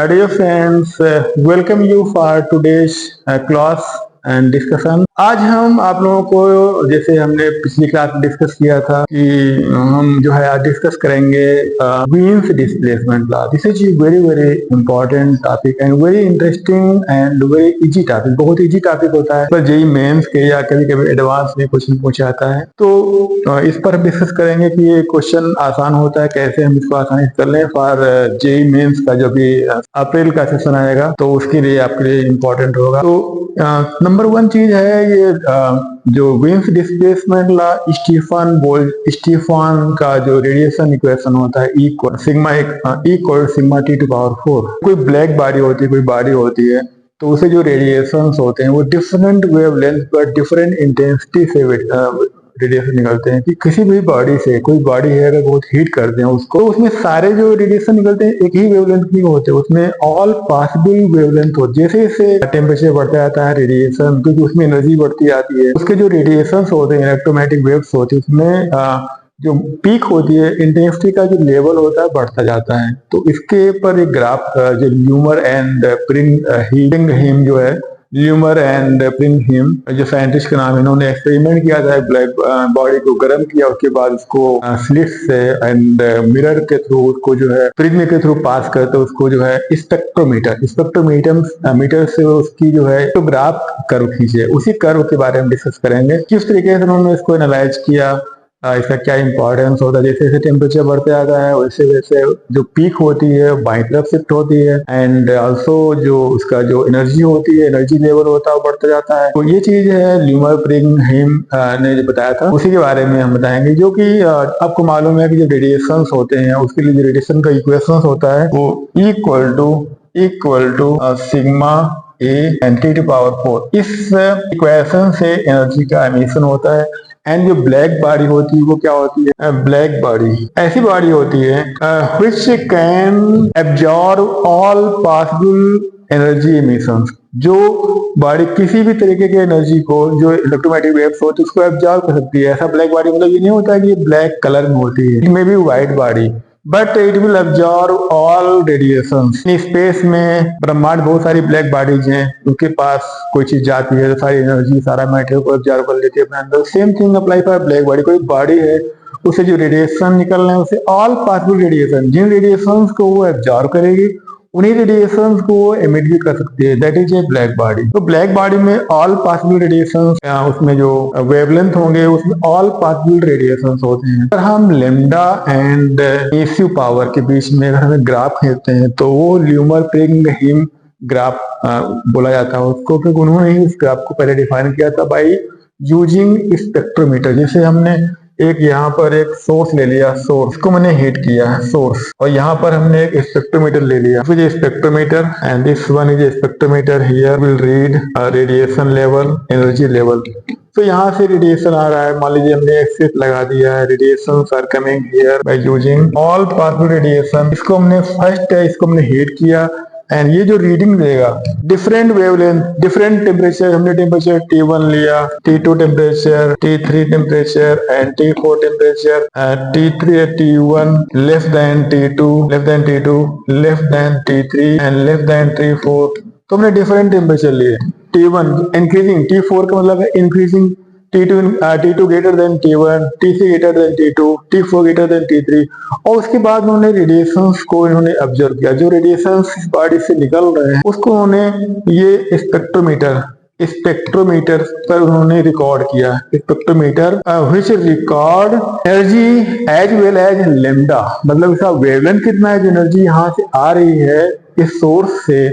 Dear friends, welcome you for today's class and discussion. आज हम आप लोगों को जैसे हमने पिछली क्लास में डिस्कस किया था कि हम जो है आज डिस्कस करेंगे Wien's displacement law. This is very very important topic and very interesting and very easy topic. बहुत इजी टॉपिक होता है पर जेई मेंस के या कभी कभी एडवांस में क्वेश्चन पूछा जाता है. तो इस पर हम डिस्कस करेंगे कि ये क्वेश्चन आसान होता है, कैसे हम इसको आसानी से कर लें. फॉर जेई मेंस का जो भी अप्रैल का सेशन आएगा तो उसके लिए आपके लिए इम्पोर्टेंट होगा. तो नंबर वन चीज है ये जो वीन्स डिस्प्लेसमेंट लॉ, स्टीफन का जो रेडिएशन इक्वेशन होता है equal sigma T to power 4. कोई ब्लैक बॉडी होती है, कोई बॉडी होती है, तो उसे जो रेडिएशंस होते हैं वो डिफरेंट वेवलेंथ पर डिफरेंट इंटेंसिटी से रेडिएशन निकलते हैं. कि किसी भी बॉडी से, कोई बॉडी है अगर बहुत हीट करते हैं उसको, तो उसमें सारे जो रेडिएशन निकलते हैं एक ही वेवलेंथ नहीं होते, उसमें ऑल पॉसिबल वेवलेंथ होते. जैसे जैसे टेम्परेचर बढ़ता जाता है रेडिएशन, क्योंकि उसमें एनर्जी बढ़ती आती है, उसके जो रेडिएशन होते हैं इलेक्ट्रोमैग्नेटिक वेव्स होती है उसमें जो पीक होती है इंटेंसिटी का जो लेवल होता है बढ़ता जाता है. तो इसके ऊपर एक ग्राफ जो ल्यूमर एंड प्रिंगहिम जो है, ल्यूमर एंड प्रिंगहिम जो साइंटिस्ट का नाम है, इन्होंने एक्सपेरिमेंट किया था. ब्लैक बॉडी को गर्म किया, उसके बाद उसको स्लिट से एंड मिरर के थ्रू उसको जो है प्रिज्म के थ्रू पास करते, उसको जो है स्पेक्ट्रोमीटर से उसकी जो है तो ग्राफ कर्व खींचे. उसी कर्व के बारे में डिस्कस करेंगे, किस तरीके से उन्होंने इसको एनालाइज किया, इसका क्या इंपॉर्टेंस होता है. जैसे जैसे टेम्परेचर बढ़ते जाता है वैसे वैसे जो पीक होती है बाई तरफ शिफ्ट होती है, एंड ऑल्सो जो उसका जो एनर्जी होती है, एनर्जी लेवल होता है वो बढ़ता जाता है. तो ये चीज है ल्यूमर प्रिंगहिम ने जो बताया था, उसी के बारे में हम बताएंगे. जो कि आपको मालूम है कि जो रेडिएशन होते हैं उसके लिए जो रेडिएशन का इक्वेशन होता है वो equal to sigma A N T to power 4. इस इक्वेशन से एनर्जी का एमिशन होता है. एंड जो ब्लैक बॉडी होती है वो क्या होती है, ब्लैक बॉडी ऐसी बॉडी होती है which can absorb all possible energy emissions. जो बॉडी किसी भी तरीके के एनर्जी को, जो इलेक्ट्रोमैग्नेटिक वेव्स होती है उसको एब्जॉर्ब कर सकती है. ऐसा ब्लैक बॉडी मतलब ये नहीं होता कि ये ब्लैक कलर में होती है, it may be white body but it will absorb all radiation. Space में ब्रह्मांड बहुत सारी ब्लैक बॉडीज हैं, उनके पास कोई चीज जाती है तो सारी एनर्जी, सारा मैटर को एब्जॉर्ब कर लेती है अपने अंदर. Same thing apply for black body. कोई बॉडी है उसे जो रेडिएशन निकल रहे हैं उसे ऑल पॉसिबल रेडिएशन, जिन रेडिएशन को वो एब्जॉर्ब करेगी उन्हीं रेडिएशंस को वो एमिट भी कर सकती है, that is A black body. तो ब्लैक बॉडी में ऑल पॉसिबल रेडिएशंस, उसमें जो वेवलेंथ होंगे उसमें ऑल पॉसिबल रेडिएशंस होते हैं. अगर हम लेमडा एंड एसयू पावर के बीच में अगर हमें ग्राफ खींचते हैं तो वो ल्यूमर प्रिंगहिम ग्राफ बोला जाता है उसको, क्योंकि उन्होंने ही उस ग्राफ को पहले डिफाइन किया था बाई यूजिंग स्पेक्ट्रोमीटर. जैसे हमने एक यहाँ पर एक सोर्स ले लिया, सोर्स को मैंने हीट किया है सोर्स, और यहाँ पर हमने एक स्पेक्ट्रोमीटर ले लिया. फिर spectrometer and this one is spectrometer, here will read radiation level, energy level. तो यहाँ से रेडिएशन आ रहा है, मान लीजिए हमने एक्सिस लगा दिया है, radiation are coming here by using all possible radiation. इसको हमने फर्स्ट है, इसको हमने हीट किया एंड ये जो रीडिंग देगा डिफरेंट वेवलेंथ, डिफरेंट टेम्परेचर, हमने टेम्परेचर T1 लिया, T2 temperature, T3 temperature and T4 temperature, T3 T1 less than T2 less than T3 and less than T4. तो हमने डिफरेंट टेम्परेचर लिए. T1 इंक्रीजिंग, T4 का मतलब है increasing, T2 greater than T1, T3 greater than T2, T4 greater than T3. और उसके बाद उन्होंने रेडिएशंस को इन्होंने ऑब्जर्व किया. जो रेडिएशंस इस बॉडी से निकल रहे हैं उसको उन्होंने ये स्पेक्ट्रोमीटर पर उन्होंने रिकॉर्ड किया. Spectrometer which record energy as well as lambda, मतलब इसका वेवलेंथ कितना है, जो एनर्जी यहाँ से आ रही है इस सोर्स से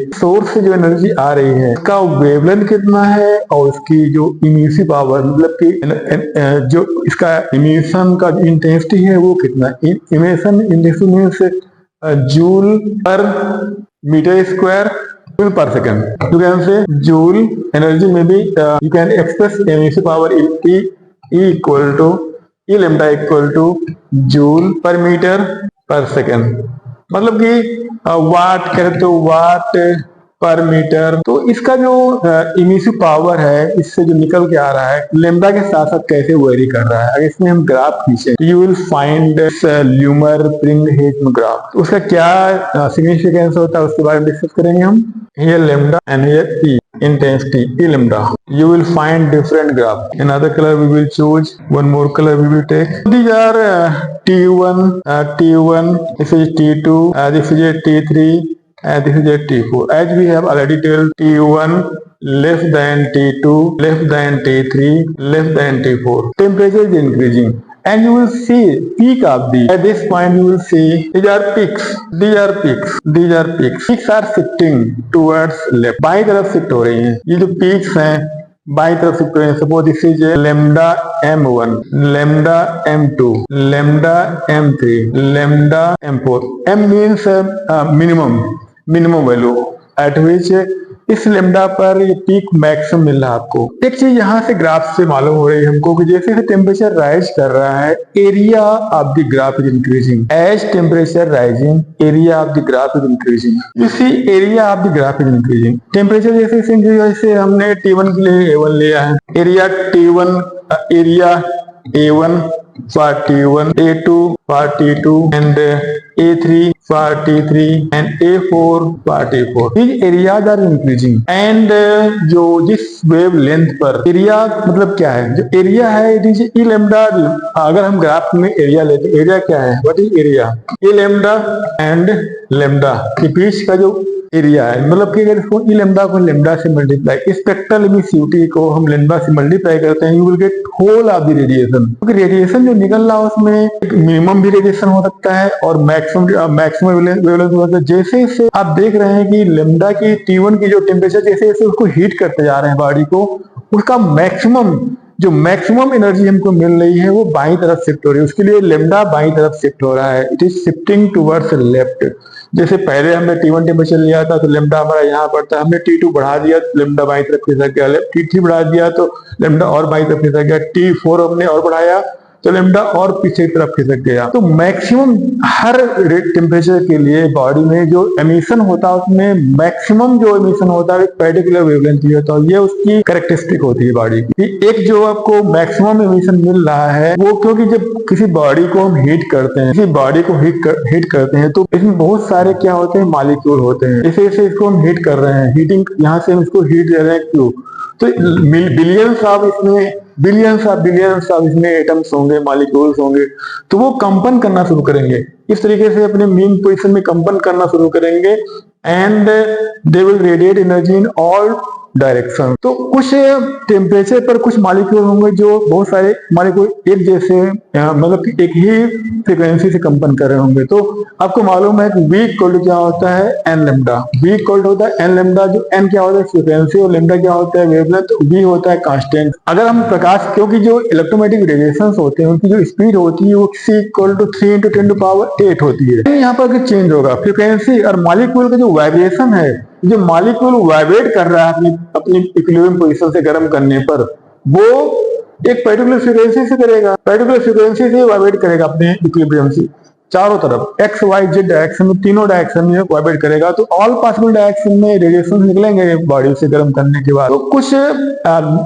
जो एनर्जी आ रही है इसका वेवलेंथ कितना है, और उसकी जो इमिसिव पावर मतलब कि जो इसका इमिशन का इंटेंसिटी है वो कितना है. Emission intensity means joule per metre square per second. You can say joule energy may be you can express emissivity power E lambda equal to joule per meter per second. मतलब कि वाट कहते हो, वाट पर metre. तो इसका जो emissive power है, इससे जो निकल के आ रहा है, लेमडा के साथ साथ कैसे वेरी कर रहा है। अगर इसमें हम ग्राफ खींचे, यू विल फाइंड ल्यूमर प्रिंगहेम ग्राफ। उसका क्या सिग्निफिकेंस होता है उसके बारे में डिस्कस करेंगे हम। Here lambda and here E intensity E lambda. You will find different graph. Another color we will choose. One more color we will take. These are T1, T1. This is T2. This is a T3. And this is a T4. As we have already told, T1 less than T2, less than T3, less than T4. Temperature is increasing. And you will see peak of these. At this point you will see these are peaks. These are peaks. These are peaks. Peaks are shifting towards left. By तरफ shift हो रही हैं। ये जो peaks हैं by तरफ shift हो रही हैं। Suppose this is lambda m1, lambda m2, lambda m3, lambda m4. M means minimum value at which इस लेमडा पर ये पीक मैक्सिमम मिल रहा है आपको। एक चीज यहाँ से ग्राफ से मालूम हो रही है हमको कि जैसे टेम्परेचर राइज कर रहा है, area of the graph is increasing. As temperature rising, area of the graph is increasing. You see area of the graph is increasing. Temperature जैसे हमने T1 के लिए A1 लिया है, area T1, area A1 for T1, A2 for T2 and A3 for T3 and A4 for T4. These areas are increasing and जो जिस wave length पर area मतलब क्या है, जो एरिया है इट इज ई लेमडा। अगर हम ग्राफ में एरिया लेते हैं, एरिया क्या है, what is area, E lambda and lambda के बीच का जो एरिया है, मतलब कि अगर इसको ई लेमडा को लेमडा से मल्टीप्लाई, स्पेक्ट्रल इमिसिविटी को हम लेमडा से मल्टीप्लाई करते हैं, you will get whole of the radiation. क्योंकि रेडिएशन जो निकल रहा है उसमें मिनिमम भी रेडिएशन हो सकता है और मैक्सिमम वेवलेंथ हो सकता है। जैसे जैसे आप देख रहे हैं कि लेमडा की T1 की जो टेम्परेचर जैसे जैसे उसको हीट करते जा रहे हैं बॉडी को, उसका मैक्सिमम एनर्जी हमको मिल रही है वो बाईं तरफ शिफ्ट हो रही है। उसके लिए लेमडा बाईं तरफ शिफ्ट हो रहा है, it is shifting towards left. जैसे पहले हमने T1 टेम्परेचर लिया था तो लेमडा हमारा यहाँ पड़ता है, हमने T2 बढ़ा दिया तो लेमडा बाईं तरफ खिसक गया, T3 बढ़ा दिया तो लेमडा और बाईं तरफ खिसक गया, T4 हमने और बढ़ाया तो लेमडा और पीछे की तरफ खिसक गया। तो मैक्सिमम हर टेम्परेचर के लिए बॉडी में जो एमिशन होता है उसमें मैक्सिमम जो एमिशन होता है एक पर्टिकुलर वेवलेंथ की होता है, ये उसकी कैरेक्टरिस्टिक होती है बॉडी की। एक जो आपको मैक्सिमम एमिशन मिल रहा है वो क्योंकि जब किसी बॉडी को हम हीट करते हैं, किसी बॉडी को हीट करते हैं तो इसमें बहुत सारे क्या होते हैं, मॉलिक्यूल होते हैं। जैसे जैसे इसको हम हीट कर रहे हैं, हीटिंग यहाँ से हम इसको हीट दे रहे हैं, क्यों, तो बिलियंस ऑफ इसमें एटम्स होंगे, मॉलिक्यूल्स होंगे, तो वो कंपन करना शुरू करेंगे। इस तरीके से अपने मेन पोजीशन में कंपन करना शुरू करेंगे and they will radiate energy in all direction. तो कुछ टेम्परेचर पर कुछ मॉलिक्यूल होंगे जो बहुत सारे मॉलिक्यूल एक जैसे मतलब एक ही फ्रीक्वेंसी से कंपन कर रहे होंगे। तो आपको मालूम है कि V इक्वल टू क्या होता है, N lambda. V equal to होता है एन लेमडा, जो एन क्या होता है फ्रीक्वेंसी और लेमडा क्या होता है वेवलेंथ, V होता है कांस्टेंट। अगर हम प्रकाश, क्योंकि जो इलेक्ट्रोमैग्नेटिक रेडिएशंस होते हैं उनकी जो स्पीड होती है वो C इक्वल टू 3 × 10⁸ होती है। यहाँ पर चेंज होगा फ्रीक्वेंसी और मॉलिक्यूल का जो वाइब्रेशन है, जो मॉलिक्यूल वाइब्रेट कर रहा है अपनी इक्विलिब्रियम पोजीशन से गर्म करने पर, वो एक पर्टिकुलर फ्रीक्वेंसी से करेगा, पर्टिकुलर फ्रीक्वेंसी से वाइब्रेट करेगा अपने इक्विलिब्रियम से चारों तरफ, एक्स वाई जेड डायरेक्शन में, तीनों डायरेक्शन में वाइब्रेट करेगा। तो ऑल पॉसिबल डायरेक्शन में रेडिएशन निकलेंगे बॉडी से गर्म करने के बाद। तो कुछ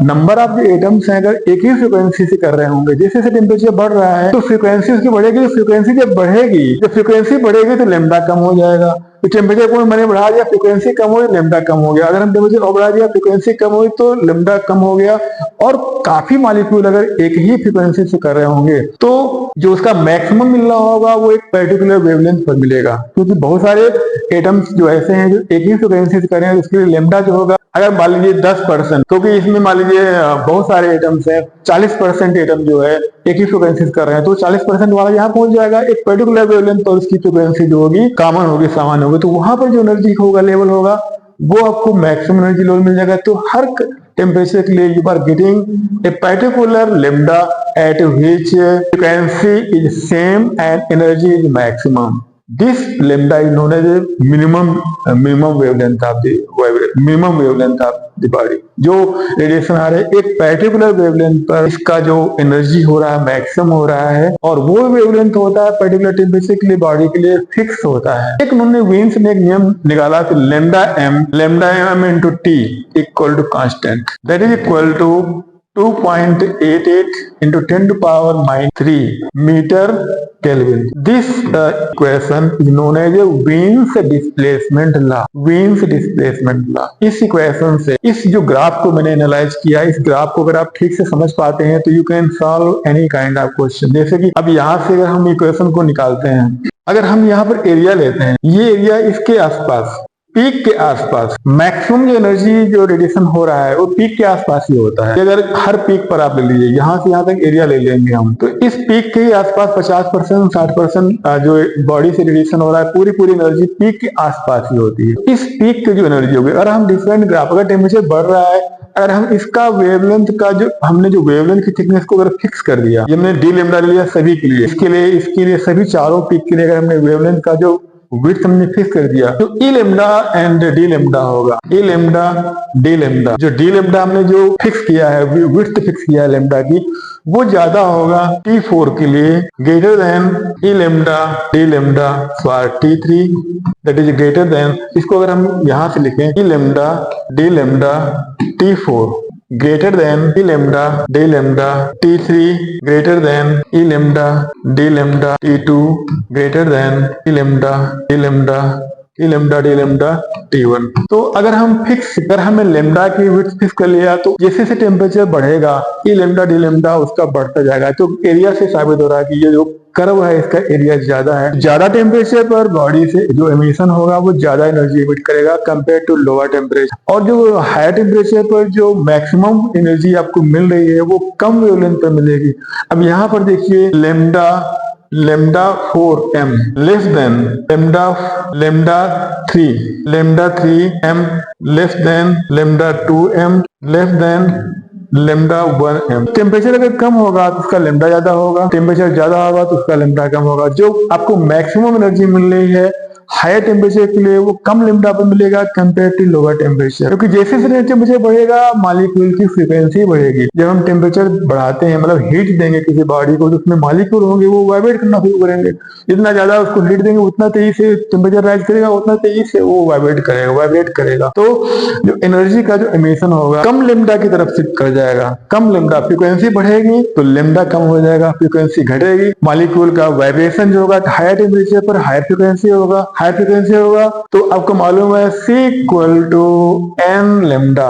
नंबर ऑफ एटम्स हैं अगर एक ही फ्रीक्वेंसी से कर रहे होंगे, जैसे जैसे टेम्परेचर बढ़ रहा है तो फ्रीक्वेंसी उसकी बढ़ेगी। फ्रीक्वेंसी जब बढ़ेगी तो लेमडा कम हो जाएगा। तो टेम्परेचर को मैंने बढ़ा दिया, फ्रीक्वेंसी कम हुई, लेमडा कम हो गया। अगर हम टेम्परेचर और बढ़ा दिया, फ्रीक्वेंसी कम हुई तो लेमडा कम हो गया। और काफी मॉलिक्यूल अगर एक ही फ्रीक्वेंसी से कर रहे होंगे तो जो उसका मैक्सिमम मिल रहा होगा वो एक पर्टिकुलर वेवलेंथ पर मिलेगा। क्योंकि बहुत सारे एटम्स जो ऐसे हैं जो एक ही फ्रीक्वेंसी से कर रहे हैं, उसके लिए लेमडा जो होगा, अगर मान लीजिए 10%, क्योंकि इसमें मान लीजिए बहुत सारे एटम्स हैं, 40% एटम जो है एक ही फ्रीक्वेंसी कर रहे हैं, तो 40% वाला यहाँ पहुंच जाएगा एक पर्टिकुलर वेवलेंथ और उसकी फ्रीक्वेंसी जो होगी कॉमन होगी, सामान्य होगी। तो वहां पर जो एनर्जी होगा, लेवल होगा, वो आपको मैक्सिमम एनर्जी लेवल मिल जाएगा। तो हर टेम्परेचर के लिए you are getting a particular lambda at which frequency is same and energy is maximum. This lambda is known as minimum wavelength of the body. जो radiation आ रहा है एक पर्टिकुलर वेवलेंथ पर, इसका जो एनर्जी हो रहा है मैक्सिमम हो रहा है, और वो वेवलेंथ होता है पर्टिकुलर टेम्परेचर के लिए बॉडी के लिए फिक्स होता है। एक उन्होंने वीन्स ने एक नियम निकाला कि lambda M into T equal to constant, that is equal to 2.88 into 10 to power minus 3 meter Kelvin. This equation is known as a Wien's displacement law. Wien's displacement law. इस इक्वेशन से इस जो ग्राफ को मैंने analyse किया, इस graph को अगर आप ठीक से समझ पाते हैं तो you can solve any kind of question. जैसे कि अब यहाँ से अगर हम इक्वेशन को निकालते हैं, अगर हम यहाँ पर एरिया लेते हैं, ये एरिया इसके आसपास पीक के आसपास मैक्सिमम जो एनर्जी जो रेडिएशन हो रहा है वो पीक के आसपास ही होता है। अगर हर पीक पर आप ले लीजिए, यहाँ से यहाँ तक एरिया ले लेंगे हम, तो इस पीक के ही आसपास 50% 60% जो बॉडी से रेडिएशन हो रहा है, पूरी एनर्जी पीक के आसपास ही होती है। इस पीक की जो एनर्जी होगी, अगर हम डिफरेंट ग्राफ, अगर टेम्परेचर बढ़ रहा है, अगर हम इसका वेवलेंथ का जो हमने जो वेवलेंथ की थिकनेस को अगर फिक्स कर दिया, ये हमने डी लेमडा लिया सभी के लिए, इसके लिए सभी चारों पीक के लिए अगर हमने वेवलेंथ का जो विड्थ हमने फिक्स कर दिया, तो ई लेमडा एंड डी लेमडा होगा। ई लेमडा डी लेमडा, जो डी लेमडा हमने जो फिक्स किया है, विड्थ फिक्स किया है लेमडा की, वो ज्यादा होगा T4 के लिए, greater than E lambda D lambda for T3, that is greater than, इसको अगर हम यहां से लिखें, E lambda D lambda T4 greater than E lambda D lambda T3 greater than E lambda D lambda T2 greater than E lambda D lambda E lambda D lambda T1। तो अगर हमें lambda की width fix कर लिया, तो जैसे जैसे temperature बढ़ेगा ई लेमडा डी लेमडा उसका बढ़ता जाएगा। तो एरिया से साबित हो रहा है कि ये जो कर्व है इसका एरिया ज्यादा है। ज्यादा टेम्परेचर पर बॉडी से जो एमिशन होगा वो ज्यादा एनर्जी एमिट करेगा कंपेयर टू लोअर टेम्परेचर, और जो हायर टेम्परेचर पर जो मैक्सिमम एनर्जी आपको मिल रही है वो कम वेवलेंथ पर मिलेगी। अब यहाँ पर देखिए lambda 4m less than lambda 3m less than lambda 2m less than lambda 1m। Temperature अगर कम होगा तो उसका लेमडा ज्यादा होगा, टेम्परेचर ज्यादा होगा तो उसका लेमडा कम होगा। जो आपको मैक्सिमम एनर्जी मिल रही है हायर टेम्परेचर के लिए वो कम लेमडा पर मिलेगा कंपेयर टू लोअर टेम्परेचर, क्योंकि जैसे जैसे टेम्परेचर बढ़ेगा मॉलिक्यूल की फ्रीक्वेंसी बढ़ेगी। जब हम टेम्परेचर बढ़ाते हैं, मतलब हीट देंगे किसी बॉडी को, तो उसमें मॉलिक्यूल होंगे वो वाइब्रेट करना शुरू करेंगे। जितना ज्यादा उसको हीट देंगे उतना तेजी से टेम्परेचर राइज करेगा, उतना तेजी से वो वाइब्रेट करेगा। तो जो एनर्जी का जो एमिशन होगा कम लेमडा की तरफ शिफ्ट कर जाएगा। कम लेमडा, फ्रीक्वेंसी बढ़ेगी तो लेमडा कम हो जाएगा, फ्रीक्वेंसी घटेगी, मॉलिक्यूल का वाइब्रेशन जो होगा हायर टेम्परेचर पर हायर फ्रीक्वेंसी होगा। तो आपको मालूम है C equal to N lambda.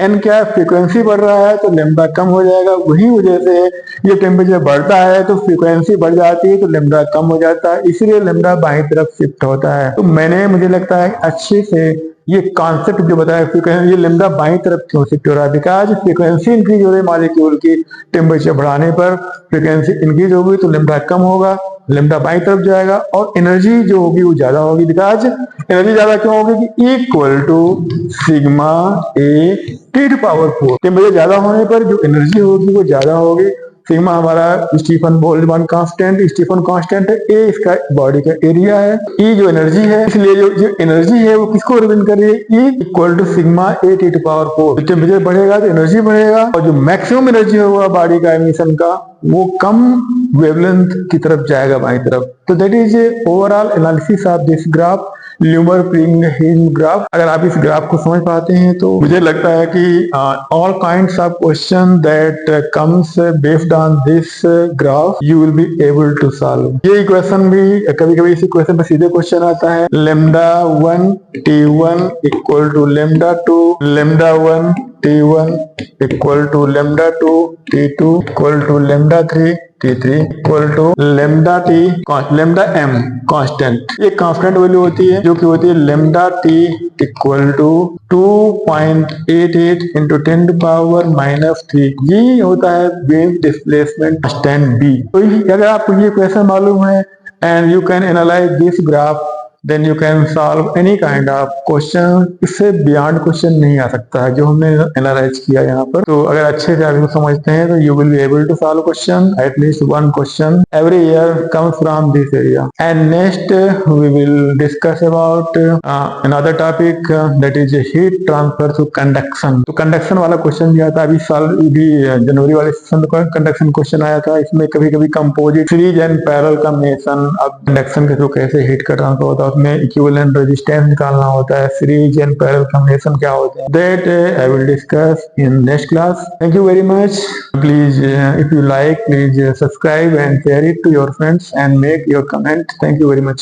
N क्या है, फ्रीक्वेंसी बढ़ रहा है तो लेमडा कम हो जाएगा। वही वजह से ये टेम्परेचर बढ़ता है तो फ्रीक्वेंसी बढ़ जाती है तो लेमडा कम हो जाता है, इसीलिए लेमडा बाईं तरफ शिफ्ट होता है। तो मुझे लगता है अच्छे से ये कॉन्सेप्ट जो बताया फ्रीक्वेंसी, ये लेमडा बाईं तरफ क्यों शिफ्ट हो रहा है, बिकॉज फ्रीक्वेंसी इंक्रीज हो रही है मॉलिक्यूल की, टेम्परेचर बढ़ाने पर फ्रीक्वेंसी इंक्रीज होगी तो लेमडा कम होगा, लेमडा बाईं तरफ जाएगा और एनर्जी जो होगी वो ज्यादा होगी। बिकॉज एनर्जी ज्यादा क्यों होगी कि equal to sigma A T to power 4, temperature ज्यादा होने पर जो एनर्जी होगी वो ज्यादा होगी। सिग्मा हमारा स्टीफन बोल्ट्जमान कांस्टेंट है, ए इसका बॉडी का एरिया है, ई जो एनर्जी है, इसलिए जो एनर्जी है वो किसको रिप्रेजेंट कर रही है, E equal to sigma A T to power 4। Temperature बढ़ेगा तो एनर्जी बढ़ेगा, और जो मैक्सिमम एनर्जी होगा बॉडी का एमिशन का वो कम वेवलेंथ की तरफ जाएगा बाईं तरफ। तो that is a overall analysis of this graph, Lummer Pring graph. अगर आप इस ग्राफ को समझ पाते हैं तो मुझे लगता है कि all kinds of question that comes based on this graph you will be able to solve. ये इक्वेशन भी कभी-कभी इस इक्वेशन पे सीधे क्वेश्चन आता है, lambda 1 T1 equal to lambda 2, lambda 1 T1 equal to lambda 2 T2 equal to lambda 3 T3 equal to lambda T lambda M constant. ये constant value होती है जो कि होती है lambda T equal to 2.88 into 10 to power -3। ये होता है वेव डिस्प्लेसमेंट कांस्टेंट बी। तो अगर आपको ये क्वेश्चन मालूम है and you can analyse this graph, then you can solve any kind of question. इससे बियॉन्ड क्वेश्चन नहीं आ सकता है जो हमने एनालाइज किया यहाँ पर। तो अगर अच्छे से आप इसको समझते हैं तो you will be able to solve question, at least one question every year comes from this area. And next we will discuss about another topic that is heat transfer to conduction. तो कंडक्शन वाला question भी आता है। अभी साल भी जनवरी वाले session में कंडक्शन क्वेश्चन आया था। इसमें कभी कभी composite series and parallel combination अब कंडक्शन के थ्रू कैसे हीट का ट्रांसफर होता है, उसमें इक्विवेलेंट रेजिस्टेंस निकालना होता है, सीरीज एंड पैरेलल कॉम्बिनेशन क्या होते हैं, that I will discuss in next class. Thank you very much. Please, if you like, please subscribe and share it to your friends and make your comment. Thank you very much.